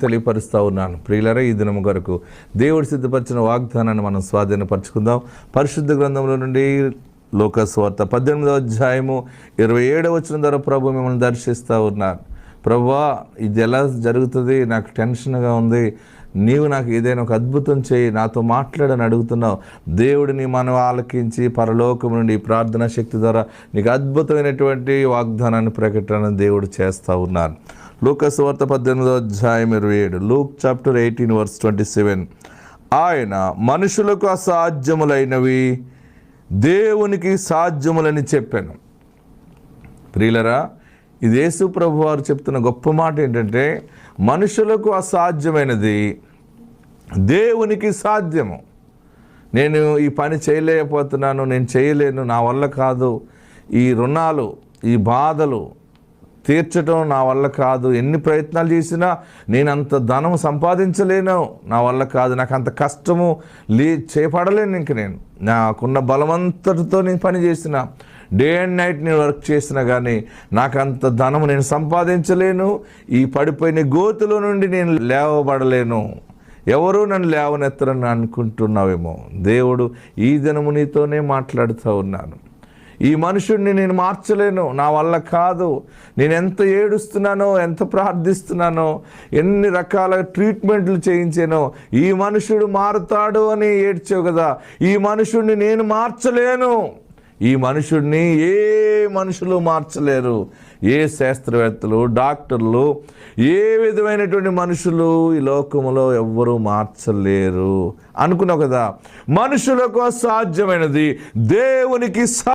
తెలియపరుస్తూ ఉన్నాను. ప్రియులరా, ఈ దినము కొరకు దేవుడు సిద్ధపరిచిన వాగ్దానాన్ని మనం స్వాధీనపరచుకుందాం. పరిశుద్ధ గ్రంథంలో నుండి లూకాసు వార్త 18వ అధ్యాయము 27వ వచనం ద్వారా ప్రభు మిమ్మల్ని దర్శిస్తూ ఉన్నారు. ప్రభువా, ఇది ఎలా జరుగుతుంది, నాకు టెన్షన్గా ఉంది, నీవు నాకు ఏదైనా ఒక అద్భుతం చేయి, నాతో మాట్లాడని అడుగుతున్నావు. దేవుడిని మనం ఆలకించి పరలోకం నుండి ప్రార్థనా శక్తి ద్వారా నీకు అద్భుతమైనటువంటి వాగ్దానాన్ని ప్రకటన దేవుడు చేస్తూ ఉన్నారు. లూకాసు వార్త 18వ అధ్యాయం 27, లూక్ చాప్టర్ 18 వర్స్ 27. ఆయన మనుషులకు అసాధ్యములైనవి దేవునికి సాధ్యములని చెప్పాను. ప్రియులరా, ఇది యేసు ప్రభు వారు చెప్తున్న గొప్ప మాట ఏంటంటే, మనుషులకు అసాధ్యమైనది దేవునికి సాధ్యము. నేను ఈ పని చేయలేకపోతున్నాను, నేను చేయలేను, నా వల్ల కాదు, ఈ రుణాలు, ఈ బాధలు తీర్చడం నా వల్ల కాదు, ఎన్ని ప్రయత్నాలు చేసినా నేను అంత ధనం సంపాదించలేను, నా వల్ల కాదు, నాకు అంత కష్టము చేపడలేను, ఇంక నేను నాకున్న బలమంతటితో నేను పని చేసిన, డే అండ్ నైట్ నేను వర్క్ చేసినా కానీ నాకు అంత ధనము నేను సంపాదించలేను, ఈ పడిపోయిన గోతుల నుండి నేను లేవబడలేను, ఎవరు నన్ను లేవనెత్తరని అనుకుంటున్నావేమో. దేవుడు ఈ దినము నీతోనే మాట్లాడుతూ ఉన్నాను. ఈ మనుషుడిని నేను మార్చలేను, నా వల్ల కాదు, నేను ఎంత ఏడుస్తున్నానో, ఎంత ప్రార్థిస్తున్నానో, ఎన్ని రకాల ట్రీట్మెంట్లు చేయించానో, ఈ మనుషుడు మారుతాడు అని ఏడ్చావు కదా, ఈ మనుషుడిని నేను మార్చలేను. ఈ మనుషుడిని ఏ మనుషులు మార్చలేరు, ఏ శాస్త్రవేత్తలు, డాక్టర్లు, ఏ విధమైనటువంటి మనుషులు ఈ లోకములో ఎవ్వరూ మార్చలేరు అనుకున్నావు కదా. మనుషులకు అసాధ్యమైనది దేవునికి